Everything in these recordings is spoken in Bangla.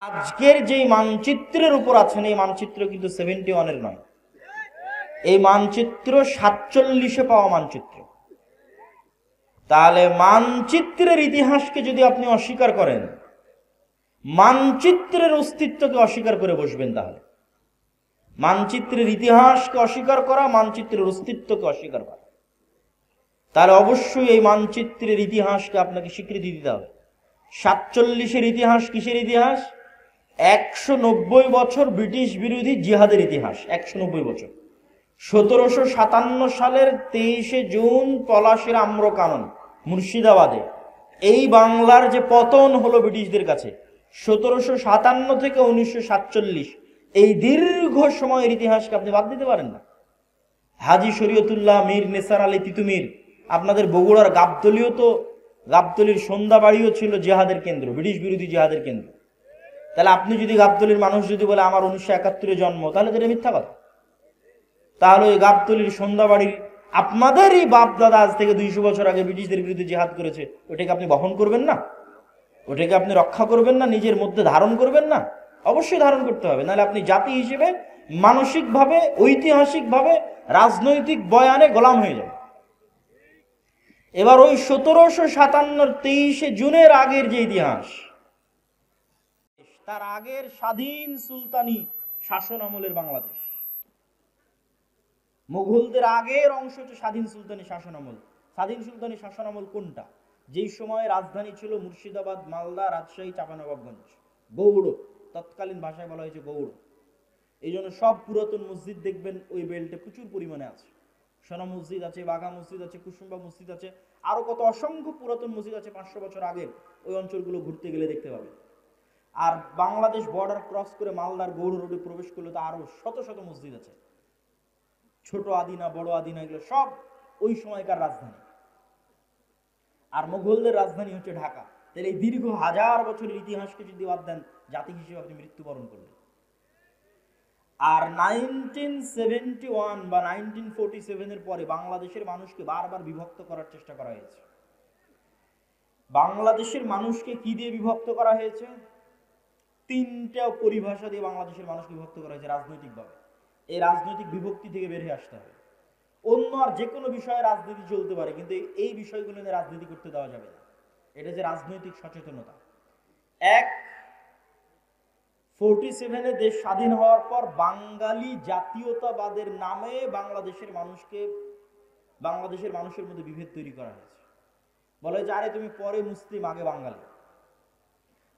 আজকের যে মানচিত্রের উপর আছেন এই মানচিত্র কিন্তু 71-এর নয়, এই মানচিত্র 47-এ পাওয়া মানচিত্র। তাহলে মানচিত্রের ইতিহাসকে যদি আপনি অস্বীকার করেন, মানচিত্রের অস্তিত্বকে অস্বীকার করে বসবেন, তাহলে মানচিত্রের ইতিহাসকে অস্বীকার করা, মানচিত্রের অস্তিত্বকে অস্বীকার করা, তাহলে অবশ্যই এই মানচিত্রের ইতিহাসকে আপনাকে স্বীকৃতি দিতে হবে। 47-এর ইতিহাস কিসের ইতিহাস? 190 বছর ব্রিটিশ বিরোধী জিহাদের ইতিহাস। 190 বছর। 1757 সালের 23শে জুন পলাশির আম্রকানন মুর্শিদাবাদে এই বাংলার যে পতন হলো ব্রিটিশদের কাছে 1757 থেকে 1947, এই দীর্ঘ সময়ের ইতিহাসকে আপনি বাদ দিতে পারেন না। হাজী শরীয়তুল্লাহ মীর নেসার আলী তিতুমির, আপনাদের বগুড়ার গাবতলীর সন্ধ্যাবাড়িও ছিল জিহাদের কেন্দ্র, ব্রিটিশ বিরোধী জিহাদের কেন্দ্র। তাহলে আপনি যদি গাবতলীর মানুষ যদি বলে আমার 1971-এ জন্ম, তাহলে তো এটা মিথ্যা কথা। তাহলে ওই গাবতলীর সন্ধ্যাবাড়ির আপনাদেরই বাপ দাদা আজ থেকে 200 বছর আগে ব্রিটিশদের বিরুদ্ধে জিহাদ করেছে, ওটাকে আপনি বহন করবেন না? ওটাকে আপনি রক্ষা করবেন না? নিজের মধ্যে ধারণ করবেন না? অবশ্যই ধারণ করতে হবে, নাহলে আপনি জাতি হিসেবে মানসিকভাবে, ঐতিহাসিকভাবে, রাজনৈতিক বয়ানে গোলাম হয়ে যাবেন। এবার ওই 1757 23শে জুনের আগের যে ইতিহাস, তার আগের স্বাধীন সুলতানি শাসন আমলের বাংলাদেশ, মুঘলদের আগের অংশ হচ্ছে স্বাধীন সুলতানি শাসন আমল। স্বাধীন সুলতানি শাসন আমল কোনটা? যেই সময় রাজধানী ছিল মুর্শিদাবাদ, মালদা, রাজশাহী, চাঁপানবাবগঞ্জ, গৌড়, তৎকালীন ভাষায় বলা হয়েছে গৌড়। এই জন্য সব পুরাতন মসজিদ দেখবেন ওই বেল্টে প্রচুর পরিমাণে আছে। সোনা মসজিদ আছে, বাঘা মসজিদ আছে, কুসুম্বা মসজিদ আছে, আরো কত অসংখ্য পুরাতন মসজিদ আছে 500 বছর আগের। ওই অঞ্চলগুলো ঘুরতে গেলে দেখতে পাবেন। আর বাংলাদেশ বর্ডার ক্রস করে মালদার গৌড় রোডে প্রবেশ করলে তো আরো শত শত মসজিদ আছে, ছোট আদিনা, বড় আদিনা, এগুলো সব ওই সময়কার রাজধানী। আর মুঘলদের রাজধানী হচ্ছে ঢাকা। তাহলে এই দীর্ঘ হাজার বছরের ইতিহাসকে যদি বাদ দেন, জাতি হিসেবে আপনি মৃত্যুবরণ করলেন। আর 1971 বা 1947-এর পরে বাংলাদেশের মানুষকে বারবার বিভক্ত করার চেষ্টা করা হয়েছে। বাংলাদেশের মানুষকে কি দিয়ে বিভক্ত করা হয়েছে? 3টা পরিভাষা দিয়ে বাংলাদেশের মানুষকে বিভক্ত করা হয়েছে রাজনৈতিকভাবে। এই রাজনৈতিক বিভক্তি থেকে বের হয়ে আসতে হবে। অন্য আর যে কোনো বিষয়ে রাজনীতি চলতে পারে, কিন্তু এই বিষয়গুলো নিয়ে রাজনীতি করতে দেওয়া যাবে না। এটা যে রাজনৈতিক সচেতনতা। 47-এ দেশ স্বাধীন হওয়ার পর বাঙালি জাতীয়তাবাদের নামে বাংলাদেশের মানুষের মধ্যে বিভেদ তৈরি করা হয়েছে। বলে যে আরে তুমি পরে মুসলিম, আগে বাঙালি।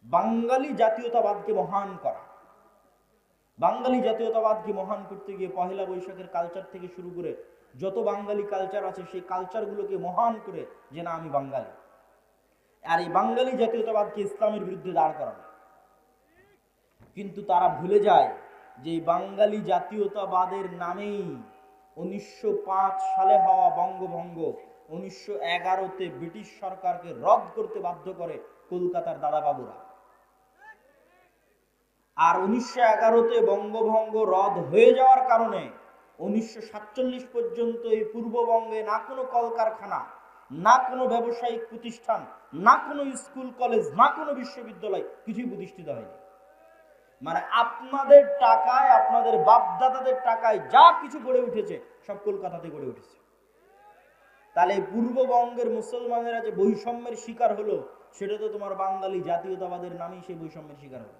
বাঙালি জাতীয়তাবাদকে মহান করা, বাঙালি জাতীয়তাবাদকে মহান করতে গিয়ে পহেলা বৈশাখের কালচার থেকে শুরু করে যত বাঙালি কালচার আছে সেই কালচারগুলোকে মহান করে যে না আমি বাঙালি। আর এই বাঙালি জাতীয়তাবাদকে ইসলামের বিরুদ্ধে দাঁড় করানো। কিন্তু তারা ভুলে যায় যে বাঙালি জাতীয়তাবাদের নামেই 1905 সালে হওয়া বঙ্গভঙ্গ 1911-তে ব্রিটিশ সরকারকে রদ করতে বাধ্য করে কলকাতার দাদাবাবুরা। আর 1911-তে বঙ্গভঙ্গ রদ হয়ে যাওয়ার কারণে 1947 পর্যন্ত এই পূর্ববঙ্গে না কোনো কলকারখানা, না কোনো ব্যবসায়িক প্রতিষ্ঠান, না কোনো স্কুল কলেজ, না কোনো বিশ্ববিদ্যালয় কিছুই প্রতিষ্ঠিত হয়নি। মানে আপনাদের টাকায়, আপনাদের বাপদাদাদের টাকায় যা কিছু গড়ে উঠেছে সব কলকাতাতে গড়ে উঠেছে। তাহলে পূর্ববঙ্গের মুসলমানেরা যে বৈষম্যের শিকার হলো, সেটা তো তোমার বাঙালি জাতীয়তাবাদের নামেই সেই বৈষম্যের শিকার হলো।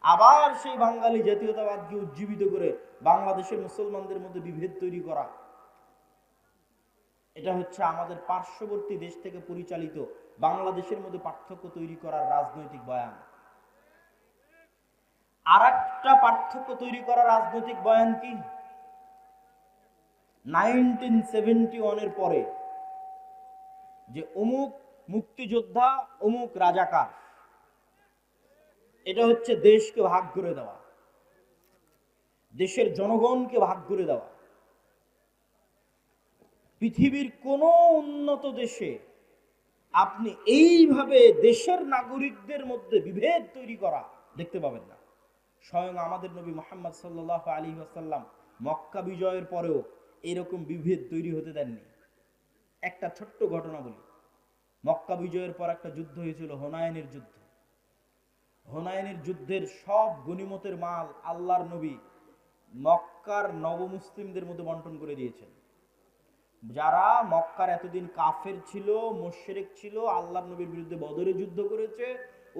আবার সেই বাঙালি জাতীয়তাবাদকে উজ্জীবিত করে বাংলাদেশের মুসলমানদের মধ্যে বিভেদ তৈরি করা, এটা হচ্ছে আমাদের পার্শ্ববর্তী দেশ থেকে পরিচালিত বাংলাদেশের মধ্যে পার্থক্য তৈরি করার রাজনৈতিক বয়ান। আর একটা পার্থক্য তৈরি করা রাজনৈতিক বয়ান কি? 1971-এর পরে যে অমুক মুক্তিযোদ্ধা, অমুক রাজাকার, এটা হচ্ছে দেশকে ভাগ করে দেওয়া, দেশের জনগণকে ভাগ করে দেওয়া। পৃথিবীর কোন উন্নত দেশে আপনি এইভাবে দেশের নাগরিকদের মধ্যে বিভেদ তৈরি করা দেখতে পাবেন না। স্বয়ং আমাদের নবী মুহাম্মদ সাল্লাল্লাহু আলাইহি ওয়াসাল্লাম মক্কা বিজয়ের পরেও এরকম বিভেদ তৈরি হতে দেননি। একটা ছোট্ট ঘটনা বলি। মক্কা বিজয়ের পর একটা যুদ্ধ হয়েছিল, হুনাইনের যুদ্ধ। হুনাইনের যুদ্ধের সব গনিমতের মাল আল্লাহর নবী মক্কার নবমুসলিমদের মধ্যে বন্টন করে দিয়েছেন। যারা মক্কার এতদিন কাফের ছিল, মুশরিক ছিল, আল্লাহর নবীর বিরুদ্ধে বদরে যুদ্ধ করেছে,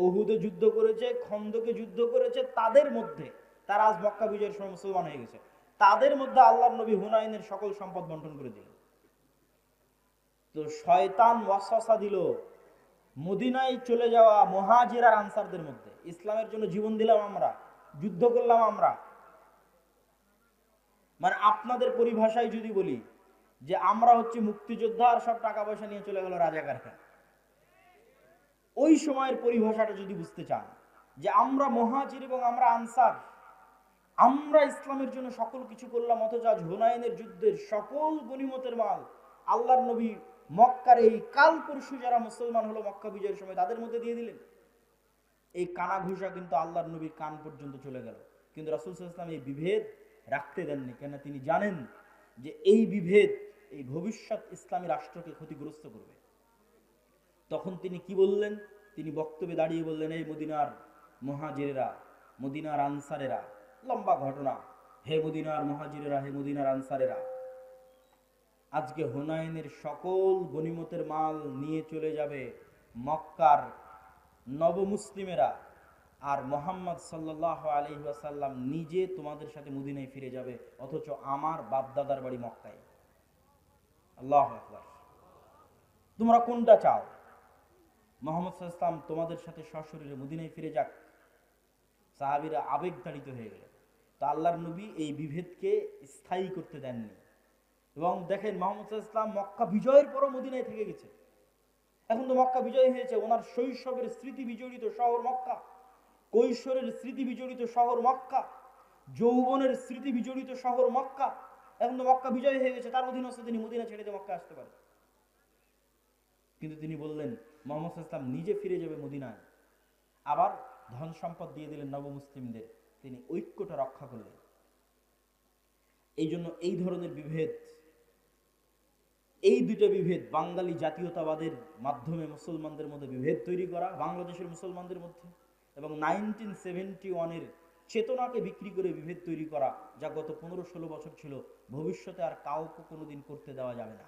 উহুদে যুদ্ধ করেছে, খন্দকে যুদ্ধ করেছে, তাদের মধ্যে, তারা আজ মক্কা বিজয়ের সময় মুসলমান হয়ে গেছে, তাদের মধ্যে আল্লাহর নবী হুনাইনের সকল সম্পদ বন্টন করে দিলেন। তো শয়তান ওয়াসওয়াসা দিল মদিনায় চলে যাওয়া মুহাজির আর আনসারদের মধ্যে, ইসলামের জন্য জীবন দিলাম আমরা, যুদ্ধ করলাম আমরা, মানে আপনাদের পরিভাষায় যদি বলি যে আমরা হচ্ছে মুক্তিযোদ্ধা আর সব টাকা পয়সা নিয়ে চলে গেল রাজাকার খান, ওই সময়ের পরিভাষাটা যদি বুঝতে চান যে আমরা মুহাজির এবং আমরা আনসার, আমরা ইসলামের জন্য সকল কিছু করলাম, অথচ আজ হুনাইনের যুদ্ধের সকল গনিমতের মাল আল্লাহর নবী মক্কার এই কাল পরশু যারা মুসলমান হলো মক্কা বিজয়ের সময় তাদের মধ্যে দিয়ে দিলেন। এই কানা ঘুষা কিন্তু আল্লাহর নবীর কান পর্যন্ত চলে গেল, কিন্তু রাসূল সাল্লাল্লাহু আলাইহি ওয়াসাল্লাম এই বিভেদ রাখতে দেননি, কেন তিনি জানেন যে এই বিভেদ এই ভবিষ্যৎ ইসলামী রাষ্ট্রকে ক্ষতিগ্রস্ত করবে। তখন তিনি কি বললেন? তিনি বক্তব্যে দাঁড়িয়ে বললেন, এই মদিনার মুহাজিরেরা, মদিনার আনসারেরা, লম্বা ঘটনা, হে মদিনার মুহাজিরেরা, হে মদিনার আনসারেরা, আজকে হুনাইনের সকল গনিমতের মাল নিয়ে চলে যাবে মক্কার নবমুসলিমেরা, আর মুহাম্মদ সাল্লাল্লাহু আলাইহি ওয়াসাল্লাম নিজে তোমাদের সাথে মদিনায় ফিরে যাবে, অথচ আমার বাপদাদার বাড়ি মক্কায়। আল্লাহু আকবার। তোমরা কোনটা চাও? মুহাম্মদ সাল্লাল্লাহু আলাইহি ওয়াসাল্লাম তোমাদের সাথে সশরীরে মদিনায় ফিরে যাক? সাহাবীরা আবেগতাড়িত হয়ে গেলেন। তো আল্লাহর নবী এই বিভেদকে স্থায়ী করতে দেননি, এবং দেখেন মুহাম্মদ সাল্লাল্লাহু আলাইহি ওয়াসাল্লাম মক্কা বিজয়ের পরও মদিনায় থেকে গেছে। এখন তো মক্কা বিজয় হয়েছে, ওনার শৈশবের স্মৃতি বিজড়িত শহর মক্কা, কৈশোরের স্মৃতি বিজড়িত শহর মক্কা, যৌবনের স্মৃতি বিজড়িত শহর মক্কা, এখন তো মক্কা বিজয় হয়ে গেছে, তার অধীনস্থ তিনি মদিনা ছেড়ে দিয়ে মক্কা আসতে পারেন। কিন্তু তিনি বললেন মুহাম্মদ সাল্লাল্লাহু আলাইহি ওয়াসাল্লাম নিজে ফিরে যাবে মদিনায়, আবার ধন সম্পদ দিয়ে দিলেন নবমুসলিমদের, তিনি ঐক্যটা রক্ষা করলেন। এই জন্য এই ধরনের বিভেদ, এই দুটো বিভেদ, বাঙালি জাতীয়তাবাদের মাধ্যমে মুসলমানদের মধ্যে বিভেদ তৈরি করা বাংলাদেশের মুসলমানদের মধ্যে, এবং 1971-এর চেতনাকে বিক্রি করে বিভেদ তৈরি করা, যা গত 15-16 বছর ছিল, ভবিষ্যতে আর কাউকে কোনোদিন করতে দেওয়া যাবে না।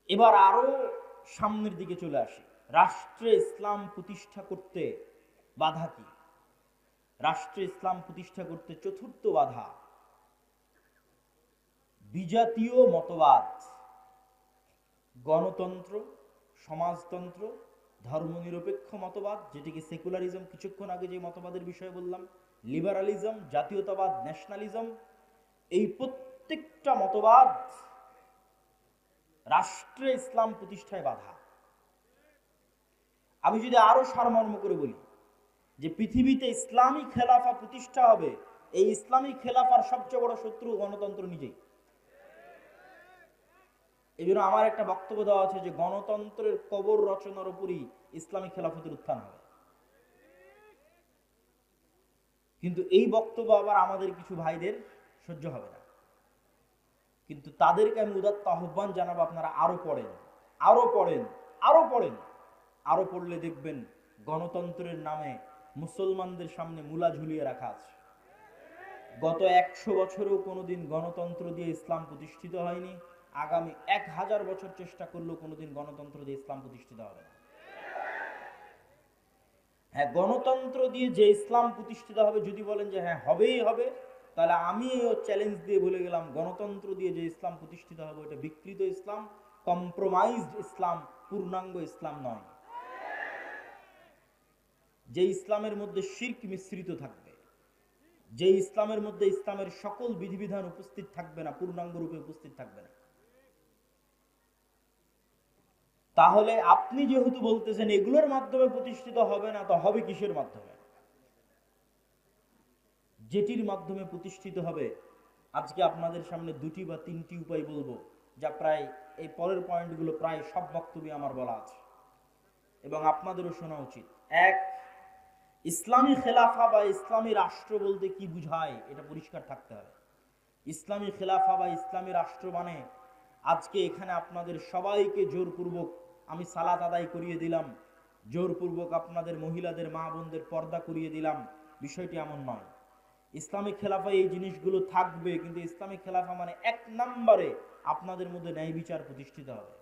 এবার আরো সামনের দিকে চলে আসি। রাষ্ট্রে ইসলাম প্রতিষ্ঠা করতে বাধা কি? রাষ্ট্রে ইসলাম প্রতিষ্ঠা করতে চতুর্থ বাধা বিজাতীয় মতবাদ, গণতন্ত্র, সমাজতন্ত্র, ধর্মনিরপেক্ষ মতবাদ, যেটিকে সেকুলারিজম, কিছুক্ষণ আগে যে মতবাদের বিষয়ে বললাম, লিবারালিজম, জাতীয়তাবাদ, ন্যাশনালিজম, এই প্রত্যেকটা মতবাদ রাষ্ট্রে ইসলাম প্রতিষ্ঠায় বাধা। আমি যদি আরো সারমর্ম করে বলি যে পৃথিবীতে ইসলামী খেলাফা প্রতিষ্ঠা হবে, এই ইসলামী খেলাফার সবচেয়ে বড় শত্রু গণতন্ত্র নিজেই। এই জন্য আমার একটা বক্তব্য দেওয়া আছে যে গণতন্ত্রের কবর রচনার উপরই ইসলামী খেলাফতের উত্থান হবে। কিন্তু এই বক্তব্য আবার আমাদের কিছু ভাইদের সহ্য হবে না, কিন্তু তাদেরকে আমি উদাত্ত আহ্বান জানাবো, আপনারা আরো পড়েন, আরো পড়েন, আরো পড়েন, আরো পড়লে দেখবেন গণতন্ত্রের নামে মুসলমানদের সামনে মূলা ঝুলিয়ে রাখা আছে। গত 100 বছরেও কোনোদিন গণতন্ত্র দিয়ে ইসলাম প্রতিষ্ঠিত হয়নি, আগামী 1000 বছর চেষ্টা করলেও কোনোদিন গণতন্ত্র দিয়ে ইসলাম প্রতিষ্ঠিত হবে না। হ্যাঁ, গণতন্ত্র দিয়ে যে ইসলাম প্রতিষ্ঠিত হবে, যদি বলেন যে হ্যাঁ হবেই হবে, তাহলে আমি চ্যালেঞ্জ দিয়ে বলে গেলাম, গণতন্ত্র দিয়ে যে ইসলাম প্রতিষ্ঠিত হবে ওটা বিকৃত ইসলাম, কম্প্রোমাইজড ইসলাম, পূর্ণাঙ্গ ইসলাম নয়। যে ইসলামের মধ্যে শিরক মিশ্রিত থাকবে, যে ইসলামের মধ্যে ইসলামের সকল বিধিবিধান উপস্থিত থাকবে না, পূর্ণাঙ্গ রূপে উপস্থিত থাকবে না। তাহলে আপনি যেহেতু বলতেছেন এগুলোর মাধ্যমে প্রতিষ্ঠিত হবে না, তো হবে কিসের মাধ্যমে? যেটির মাধ্যমে প্রতিষ্ঠিত হবে, আজকে আপনাদের সামনে 2টি বা 3টি উপায় বলবো, যা প্রায় এই পরের পয়েন্টগুলো প্রায় সব বক্তব্যে আমার বলা আছে এবং আপনাদেরও শোনা উচিত। এক, ইসলামী খেলাফা বা ইসলামী রাষ্ট্র বলতে কি বুঝায় এটা পরিষ্কার থাকতে হবে। ইসলামী খেলাফা বা ইসলামী রাষ্ট্র মানে আজকে এখানে আপনাদের সবাইকে জোরপূর্বক আমি সালাত আদায় করিয়ে দিলাম, জোরপূর্বক আপনাদের মহিলাদের মা বোনদের পর্দা করিয়ে দিলাম, বিষয়টি এমন নয়। ইসলামিক খেলাফায় এই জিনিসগুলো থাকবে, কিন্তু ইসলামিক খেলাফা মানে 1 নম্বরে আপনাদের মধ্যে ন্যায় বিচার প্রতিষ্ঠিত হবে।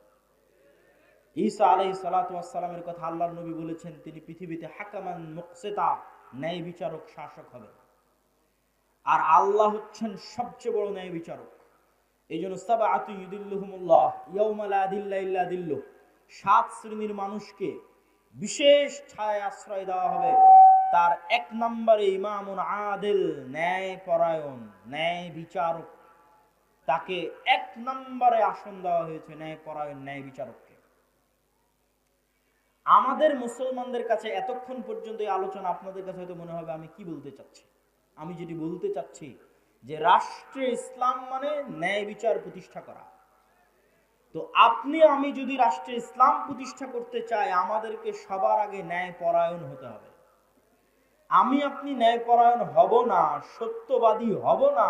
ঈসা আলাইহিস সালাতু ওয়াস সালামের কথা আল্লাহর নবী বলেছেন, তিনি পৃথিবীতে হাকামান মুকসিতা, ন্যায় বিচারক, শাসক হবেন। আর আল্লাহ হচ্ছেন সবচেয়ে বড় ন্যায় বিচারক। এই জন্য সাবআতু ইউদিল্লুহুমুল্লাহ ইয়াউমা লা দিল্লা ইল্লা দিল্লুহ, 7 শ্রেণীর মানুষকে বিশেষ ছায়ায় আশ্রয় দেওয়া হবে। তার 1 নম্বরে ইমামুন আদিল, ন্যায় পরায়ণ, ন্যায় বিচারক। তাকে 1 নম্বরে আসন দেওয়া হয়েছে, ন্যায় পরায়ণ, ন্যায় বিচারককে। আমাদের মুসলমানদের কাছে এতক্ষণ পর্যন্ত এই আলোচনা আপনাদের কাছে হয়তো মনে হবে আমি কি বলতে চাচ্ছি। আমি যেটি বলতে চাচ্ছি যে রাষ্ট্রে ইসলাম মানে ন্যায় বিচার প্রতিষ্ঠা করা। তো আপনি আমি যদি রাষ্ট্রে ইসলাম প্রতিষ্ঠা করতে চাই, আমাদেরকে সবার আগে ন্যায় পরায়ণ হতে হবে। আমি আপনি ন্যায় পরায়ণ হব না, সত্যবাদী হব না,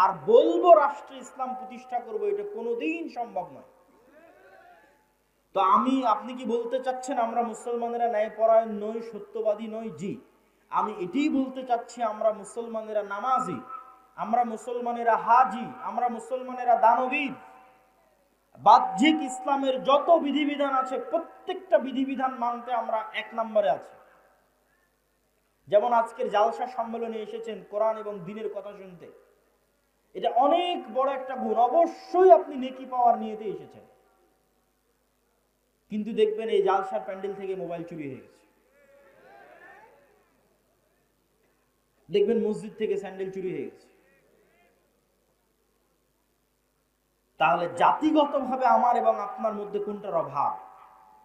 আর বলবো রাষ্ট্রে ইসলাম প্রতিষ্ঠা করব, এটা কোনোদিন সম্ভব নয়। তো আপনি কি বলতে চাচ্ছেন আমরা মুসলমানেরা ন্যায় পরায়ণ নই, সত্যবাদী নই? জি, আমি এটাই বলতে চাচ্ছি আমরা মুসলমানেরা নামাজি, আমরা মুসলমানেরা হাজি, আমরা মুসলমানেরা দানবীর। বাহ্যিক ইসলামের যত বিধিবিধান আছে প্রত্যেকটা বিধিবিধান মানতে আমরা 1 নম্বরে আছি। যেমন আজকের জালসা সম্মেলনে এসেছেন কোরআন এবং দ্বীনের কথা শুনতে, এটা অনেক বড় একটা গুণ। অবশ্যই আপনি নেকি পাওয়ার নিয়েতে এসেছেন, কিন্তু দেখবেন এই জালসার প্যান্ডেল থেকে মোবাইল চুরি হয়ে গেছে, দেখবেন মসজিদ থেকে স্যান্ডেল চুরি হয়ে গেছে। তাহলে জাতিগতভাবে আমার এবং আপনার মধ্যে কোনটার অভাব?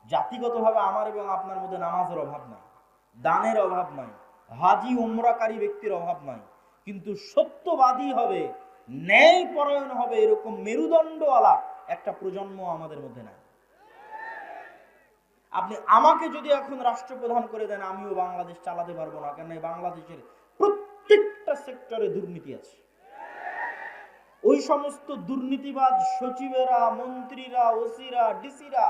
জাতিগতভাবে আমার এবং আপনার মধ্যে নামাজের অভাব নাই, দানের অভাব নাই, হাজি উমরাকারী ব্যক্তির অভাব নাই, কিন্তু সত্যবাদী হবে, ন্যায় পরায়ণ হবে, এরকম মেরুদণ্ডওয়ালা একটা প্রজন্ম আমাদের মধ্যে নাই। আপনি আমাকে যদি এখন রাষ্ট্রপ্রধান করে দেন, আমিও বাংলাদেশ চালাতে পারবো না, কেন বাংলাদেশের প্রত্যেকটা সেক্টরে দুর্নীতি আছে। ওই সমস্ত দুর্নীতিবাজ সচিবেরা, মন্ত্রীরা, ওসিরা, ডিসিরা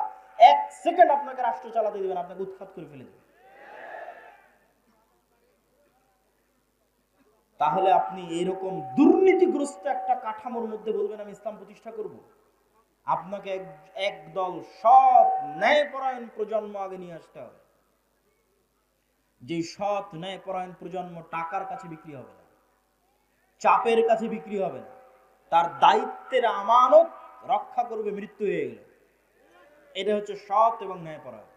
1 সেকেন্ড আপনাকে রাষ্ট্র চালাতে দিবেন, আপনাকে উৎখাত করে ফেলে দেবেন। তাহলে আপনি এরকম দুর্নীতিগ্রস্ত একটা কাঠামোর মধ্যে বলবেন আমি ইসলাম প্রতিষ্ঠা করব? আপনাকে একদল সৎ ন্যায়পরায়ণ প্রজন্ম আগে নিয়ে আসতে হবে। যে সৎ ন্যায়পরায়ণ প্রজন্ম টাকার কাছে বিক্রি হবে না, চাপের কাছে বিক্রি হবে না, তার দায়িত্বের আমানত রক্ষা করবে মৃত্যু হয়ে গেলে। এটা হচ্ছে সৎ এবং ন্যায়পরায়ণ।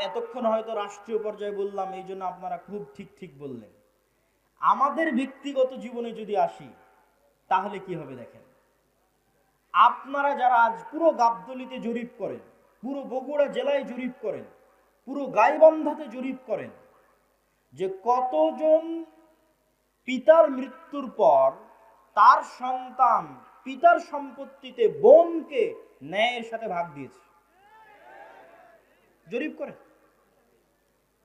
এতক্ষণ হয়তো রাষ্ট্রীয় পর্যায়ে বললাম, এই জন্য আপনারা খুব ঠিক বললেন। আমাদের ব্যক্তিগত জীবনে যদি আসি, তাহলে কি হবে দেখেন। আপনারা যারা আজ পুরো গাবতলীতে জরিপ করেন, পুরো বগুড়া জেলায় জরিপ করেন, পুরো গাইবান্ধাতে জরিপ করেন, যে কতজন পিতার মৃত্যুর পর তার সন্তান পিতার সম্পত্তিতে বোনকে ন্যায়ের সাথে ভাগ দিয়েছে, জরিপ করেন।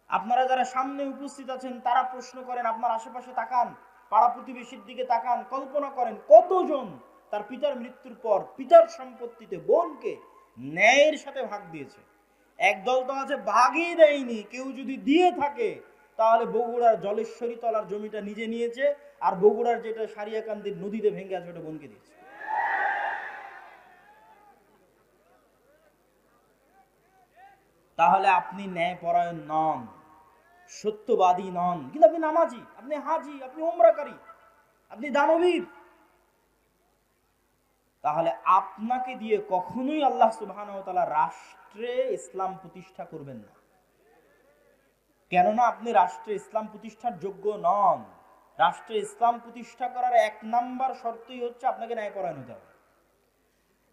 আপনারা যারা সামনে উপস্থিত আছেন তারা প্রশ্ন করেন, আপনার আশেপাশে তাকান, পাড়া প্রতিবেশীর দিকে তাকান, কল্পনা করেন কতজন তার পিতার মৃত্যুর পর পিতার সম্পত্তিতে বোনকে ন্যায়ের সাথে ভাগ দিয়েছে। একদল তো আছে ভাগই দেয়নি, কেউ যদি দিয়ে থাকে তাহলে বগুড়ার জলেশ্বরী তলার জমিটা নিজে নিয়েছে, আর বগুড়ার যেটা সারিয়াকান্দির নদীতে ভেঙে আছে ওটা বোনকে দিয়েছে। তাহলে আপনি ন্যায়পরায়ণ নন, সত্যবাদী নন, কিন্তু আপনি নামাজি, আপনি হাজি, আপনি উমরাকারী, আপনি দানবীর। তাহলে আপনাকে দিয়ে কখনোই আল্লাহ সুবহানাহু ওয়া তাআলা রাষ্ট্রে ইসলাম প্রতিষ্ঠা করবেন না, কেননা আপনি রাষ্ট্রে ইসলাম প্রতিষ্ঠার যোগ্য নন। রাষ্ট্রে ইসলাম প্রতিষ্ঠা করার 1 নাম্বার শর্তই হচ্ছে আপনাকে ন্যায়পরায়ণ হতে হবে।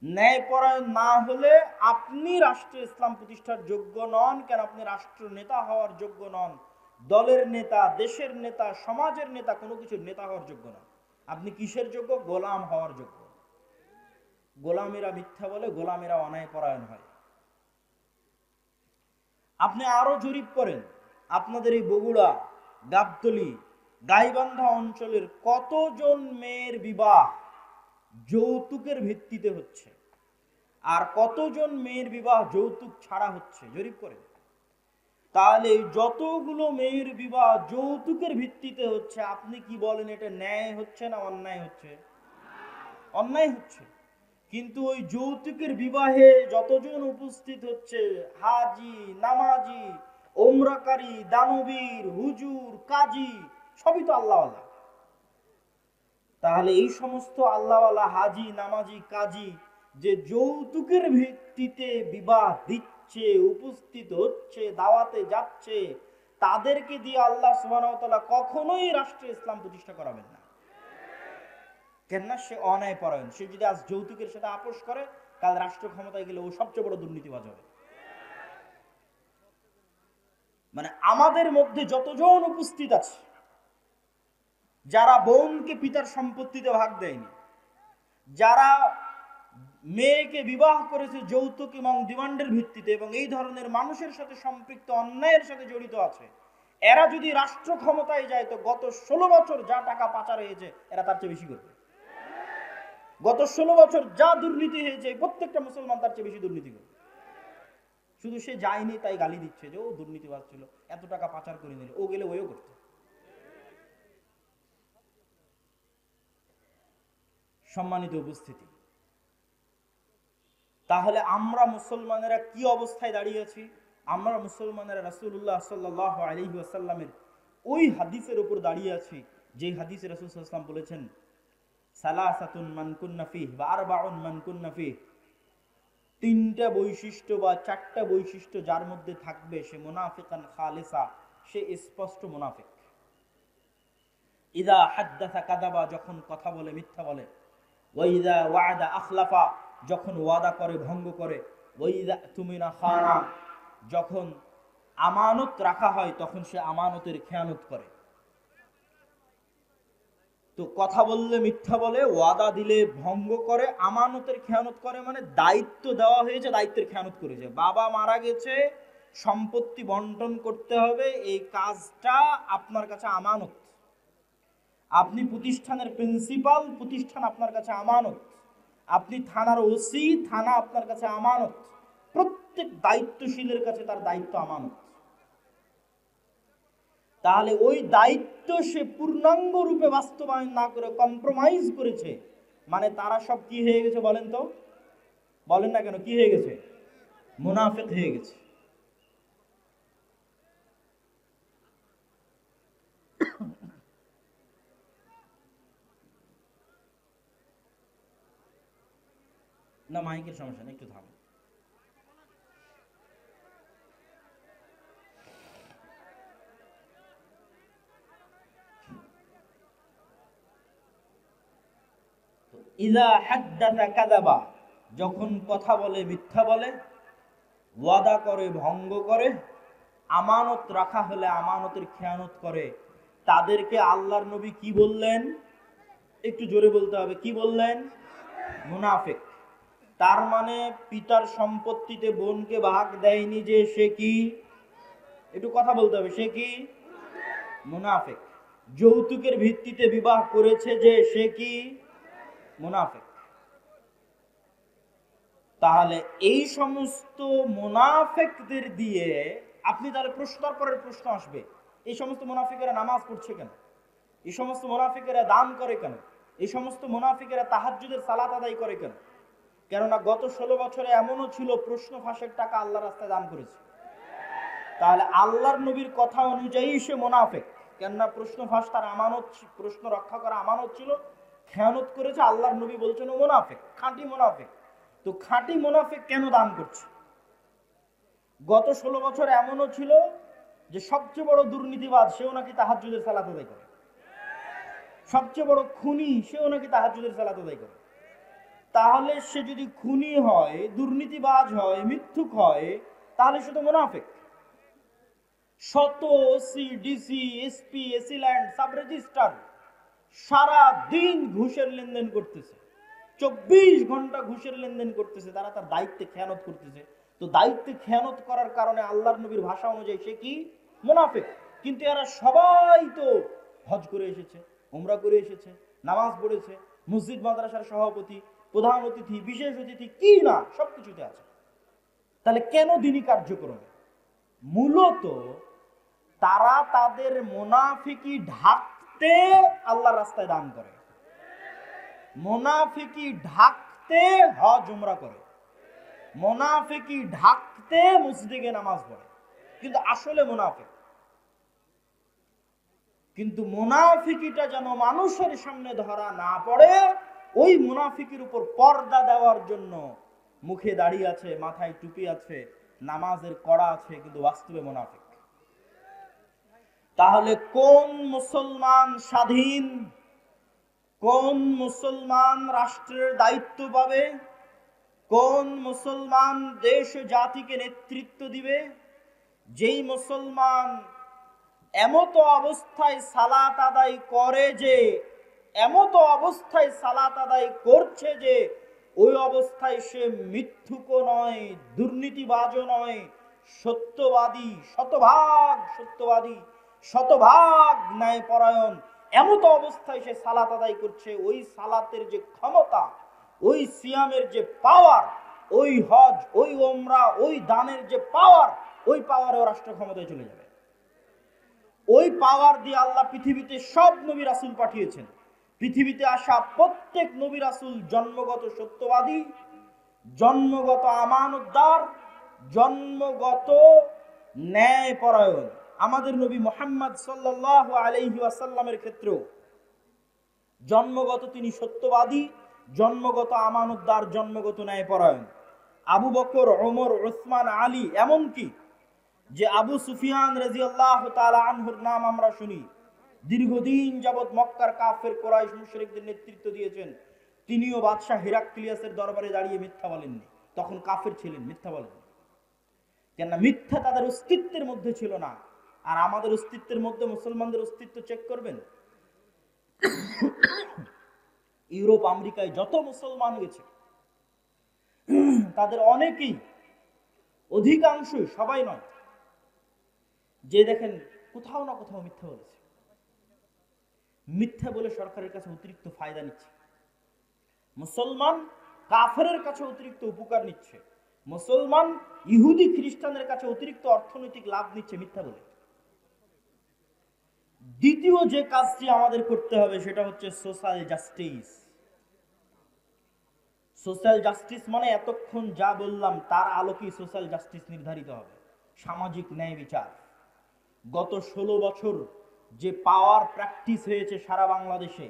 ন্যায়পরায়ণ না হলে আপনি রাষ্ট্রে ইসলাম প্রতিষ্ঠার যোগ্য নন। কেন? আপনি রাষ্ট্র নেতা হওয়ার যোগ্য নন, দলের নেতা, দেশের নেতা, সমাজের নেতা, কোনো কিছুর নেতা হওয়ার যোগ্য নন। আপনি কিসের যোগ্য? গোলাম হওয়ার যোগ্য। গোলামেরা মিথ্যা বলে, গোলামেরা অন্যায়পরায়ণ হয়। আপনি আরো জরিপ করেন, আপনাদের এই বগুড়া, গাবতলী, গাইবান্ধা অঞ্চলের কতজন মেয়ের বিবাহ যৌতুকের ভিত্তিতে হচ্ছে? আর কতজন মেয়ের বিবাহ যৌতুক ছাড়া হচ্ছে জরিপ করে? তাহলে যতগুলো মেয়ের বিবাহ যৌতুকের ভিত্তিতে হচ্ছে, আপনি কি বলেন এটা ন্যায় হচ্ছে না অন্যায় হচ্ছে? অন্যায় হচ্ছে। কিন্তু ওই যৌতুকের বিবাহে যতজন উপস্থিত হচ্ছে, হাজি, নামাজি, ওমরাকারী, দানবীর, হুজুর, কাজী, সবই তো আল্লাহওয়ালা। তাহলে এই সমস্ত আল্লাহওয়ালা হাজি, নামাজি, কাজী যে যৌতুকের ভিত্তিতে বিবাহ দিচ্ছে, উপস্থিত হচ্ছে, দাওয়াতে যাচ্ছে, তাদেরকে দিয়ে আল্লাহ সুবহানাহু ওয়া তাআলা কখনোই রাষ্ট্রে ইসলাম প্রতিষ্ঠা করাবেন না। কেননা সে অন্যায় পরায়ণ। সে যদি আজ যৌতুকের সাথে আপোষ করে, কাল রাষ্ট্র ক্ষমতায় গেলে ও সবচেয়ে বড় দুর্নীতিবাজ হবে। মানে আমাদের মধ্যে যতজন উপস্থিত আছে, যারা বোনকে পিতার সম্পত্তিতে ভাগ দেয়নি, যারা মেয়েকে বিবাহ করেছে যৌতুক এবং ডিমান্ডের ভিত্তিতে, এবং এই ধরনের মানুষের সাথে সম্পৃক্ত, অন্যায়ের সাথে জড়িত আছে, এরা যদি রাষ্ট্র ক্ষমতায় যায়, তো গত 16 বছর যা টাকা পাচার হয়েছে এরা তার চেয়ে বেশি করবে। গত 16 বছর যা দুর্নীতি হয়েছে, প্রত্যেকটা মুসলমান তার চেয়ে বেশি দুর্নীতি করবে। শুধু সে যায়নি তাই গালি দিচ্ছে যে ও দুর্নীতিবাজ ছিল, এত টাকা পাচার করে নিল, ও গেলে ওও করতে। সম্মানিত উপস্থিতি, তাহলে আমরা মুসলমানেরা কি অবস্থায় দাঁড়িয়ে আছি? আমরা মুসলমানেরা রাসূলুল্লাহ সাল্লাল্লাহু আলাইহি ওয়াসাল্লামের ওই হাদিসের উপর দাঁড়িয়ে আছি, যে হাদিসে রাসূল সাল্লাল্লাহু আলাইহি ওয়াসাল্লাম বলেছেন, সালাসাতুন মান কুন্না ফিহি ওয়া আরবাউন মান কুন্না ফিহি, তিনটা বৈশিষ্ট্য বা চারটা বৈশিষ্ট্য যার মধ্যে থাকবে, সে মুনাফিকান খালিসা, সে স্পষ্ট মুনাফিক। ইদা হাদ্দাসা কাযাবা, যখন কথা বলে মিথ্যা বলে, ওয়া ইদা ওয়া'দা আখলাফা, যখন ওয়াদা করে ভঙ্গ করে, ওয়া ইদা তুমিনা খানা, যখন আমানত রাখা হয় তখন সে আমানতের খেয়ানত করে। তো কথা বললে মিথ্যা বলে, ওয়াদা দিলে ভঙ্গ করে, আমানতের খেয়ানত করে, মানে দায়িত্ব দেওয়া হয়েছে দায়িত্বের খেয়ানত করেছে। বাবা মারা গেছে, সম্পত্তি বন্টন করতে হবে, এই কাজটা আপনার কাছে আমানত। আপনি প্রতিষ্ঠানের প্রিন্সিপাল, প্রতিষ্ঠান আপনার কাছে আমানত। আপনি থানার ওসি, থানা আপনার কাছে আমানত। প্রত্যেক দায়িত্বশীলের কাছে তার দায়িত্ব আমানত। তাহলে ওই দায়িত্ব সে পূর্ণাঙ্গ রূপে বাস্তবায়ন না করে কম্প্রোমাইজ করেছে, মানে তারা সব কি হয়ে গেছে বলেন তো? বলেন না কেন, কি হয়ে গেছে? মুনাফিক হয়ে গেছে। না মাইকের সমস্যা নেই, একটু থাম। ইযা হাদ্দাসা কাযাবা, যখন কথা বলে মিথ্যা বলে, ওয়াদা করে ভঙ্গ করে, আমানত রাখা হলে আমানতের খেয়ানত করে, তাদেরকে আল্লাহর নবী কি বললেন? একটু জোরে বলতে হবে, কি বললেন? মুনাফিক। তার মানে পিতার সম্পত্তিতে বোনকে ভাগ দেয়নি যে সে কি? একটু কথা বলতে হবে, সে কি? মুনাফিক। যৌতুকের ভিত্তিতে বিবাহ করেছে যে সে কি? মুনাফিক। তাহলে এই সমস্ত মুনাফিকদের দিয়ে আপনি তাহলে প্রশ্নের পরের প্রশ্ন আসবে, এই সমস্ত মুনাফিকেরা নামাজ পড়ছে কেন? এই সমস্ত মুনাফিকেরা দান করে কেন? এই সমস্ত মুনাফিকেরা তাহাজ্জুদের সালাত আদায় করে কেন? কেননা গত 16 বছরে এমনও ছিল প্রশ্ন ফাঁসের টাকা আল্লাহর রাস্তায় দান করেছে। তাহলে আল্লাহর নবীর কথা অনুযায়ী সে মুনাফিক, কেননা প্রশ্ন ফাঁস তার আমানত, প্রশ্ন রক্ষা করা আমানত ছিল, খেয়ানত করেছে। আল্লাহর নবী বলছেন ও মুনাফিক, খাঁটি মুনাফিক। তো খাঁটি মুনাফিক কেন দান করছে? গত 16 বছর এমনও ছিল যে সবচেয়ে বড় দুর্নীতিবাজ সেও নাকি তাহাজ্জুদের সালাত আদায় করে, সবচেয়ে বড় খুনি সেও নাকি তাহাজ্জুদের সালাত আদায় করে। তাহলে সে যদি খুনি হয়, দুর্নীতিবাজ হয়, মিথ্যুক হয়, তাহলে সে তো মুনাফিক। শত OC, DC, SP, AC land, sub registrar সারা দিন ঘুষের লেনদেন করতেছে, 24 ঘন্টা ঘুষের লেনদেন করতেছে, তারা তার দায়িত্বে খেয়ানত করতেছে। তো দায়িত্বে খেয়ানত করার কারণে আল্লাহর নবীর ভাষা অনুযায়ী সে কি? মুনাফিক। কিন্তু এরা সবাই তো হজ করে এসেছে, উমরা করে এসেছে, নামাজ পড়েছে, মসজিদ মাদ্রাসার সভাপতি, প্রধান অতিথি, বিশেষ অতিথি, কি না সবকিছুতে আছে। তাহলে কেন দিনই কার্যক্রম? মূলত তারা তাদের মুনাফিকি ঢাকতে আল্লাহর রাস্তায় দান করে, মুনাফিকি ঢাকতে হজ উমরা করে, মুনাফিকি ঢাকতে মসজিদে নামাজ পড়ে, কিন্তু আসলে মুনাফিক। কিন্তু মুনাফিকিটা যেন মানুষের সামনে ধরা না পড়ে, ওই মুনাফিকির উপর পর্দা দেওয়ার জন্য মুখে দাড়ি আছে, মাথায় টুপি আছে, নামাজের কড়া আছে, কিন্তু বাস্তবে মুনাফিক। তাহলে কোন মুসলমান স্বাধীন, কোন মুসলমান রাষ্ট্রের দায়িত্ব পাবে, কোন মুসলমান দেশ জাতিকে নেতৃত্ব দিবে? যেই মুসলমান এমত অবস্থায় সালাত আদায় করে যে, এমত অবস্থায় সালাত আদায় করছে যে ওই অবস্থায় সে মিথ্যুকও নয়, দুর্নীতিবাজও নয়, সত্যবাদী, শতভাগ সত্যবাদী, শতভাগ ন্যায়পরায়ণ, এমত অবস্থায় সে সালাত আদায় করছে, ওই সালাতের যে ক্ষমতা, ওই সিয়ামের যে পাওয়ার, ওই হজ, ওই ওমরা, ওই দানের যে পাওয়ার, ওই পাওয়ারে ও রাষ্ট্র ক্ষমতায় চলে যাবে। ওই পাওয়ার দিয়ে আল্লাহ পৃথিবীতে সব নবী রাসূল পাঠিয়েছেন। পৃথিবীতে আসা প্রত্যেক নবী রাসূল জন্মগত সত্যবাদী, জন্মগত আমানতদার, জন্মগত ন্যায়পরায়ণ। আমাদের নবী মুহাম্মদ সাল্লাল্লাহু আলাইহি ওয়াসাল্লামের ক্ষেত্রেও জন্মগত তিনি সত্যবাদী, জন্মগত আমানতদার, জন্মগত ন্যায়পরায়ণ। আবু বকর, ওমর, উসমান, আলী, এমনকি যে আবু সুফিয়ান রাদিয়াল্লাহু তাআলা আনহুর নাম আমরা শুনি, দীর্ঘদিন যাবৎ মক্কার কাফের কুরাইশ মুশরিকদের নেতৃত্ব দিয়েছেন, তিনিও বাদশাহ হিরাক্লিয়াসের দরবারে দাঁড়িয়ে মিথ্যা বলেননি। তখন কাফের ছিলেন, মিথ্যা বলেননি। কেননা মিথ্যা তাদের অস্তিত্বের মধ্যে ছিল না। আর আমাদের অস্তিত্বের মধ্যে মুসলমানদের অস্তিত্ব চেক করবেন, ইউরোপ আমেরিকায় যত মুসলমান গেছে তাদের অনেকেই, অধিকাংশই, সবাই নয়, যে দেখেন কোথাও না কোথাও মিথ্যা বলেছে। মিথ্যা বলে সরকারের কাছে অতিরিক্ত ফায়দা নিচ্ছে। মুসলমান কাফেরের কাছে অতিরিক্ত উপকার নিচ্ছে, মুসলমান ইহুদি খ্রিস্টানের কাছে অতিরিক্ত অর্থনৈতিক লাভ নিচ্ছে মিথ্যা বলে। দ্বিতীয় যে কাজটি আমাদের করতে হবে সেটা হচ্ছে সোশ্যাল জাস্টিস। সোশ্যাল জাস্টিস মানে এতক্ষণ যা বললাম তার আলোকেই সোশ্যাল জাস্টিস নির্ধারিত হবে, সামাজিক ন্যায় বিচার। গত 16 বছর যে পাওয়ার প্র্যাকটিস হয়েছে সারা বাংলাদেশে,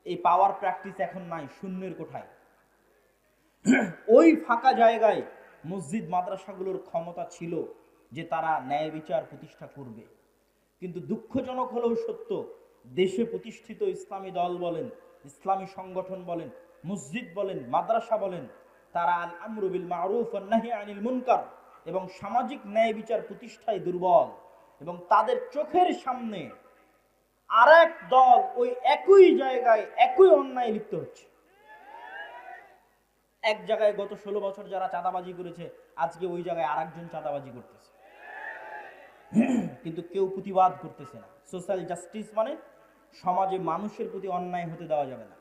এই পাওয়ার প্র্যাকটিস এখন নাই, শূন্যের কোঠায়। ওই ফাঁকা জায়গায় মসজিদ মাদ্রাসাগুলোর ক্ষমতা ছিল যে তারা ন্যায় বিচার প্রতিষ্ঠা করবে। কিন্তু দুঃখজনক হলেও সত্য, দেশে প্রতিষ্ঠিত ইসলামী দল বলেন, ইসলামী সংগঠন বলেন, মসজিদ বলেন, মাদ্রাসা বলেন, তারা আল আমরু বিল মারুফ ওয়ান নাহি আনিল মুনকার এবং সামাজিক ন্যায় বিচার প্রতিষ্ঠায় দুর্বল। এবং তাদের চোখের সামনে আরেক দল ওই একই জায়গায় একই অন্যায় লিপ্ত হচ্ছে। এক জায়গায় গত 16 বছর যারা চাঁদাবাজি করেছে, আজকে ওই জায়গায় আরেকজন চাঁদাবাজি করতেছে, কিন্তু কেউ প্রতিবাদ করতেছে না। সোশ্যাল জাস্টিস মানে সমাজে মানুষের প্রতি অন্যায় হতে দেওয়া যাবে না।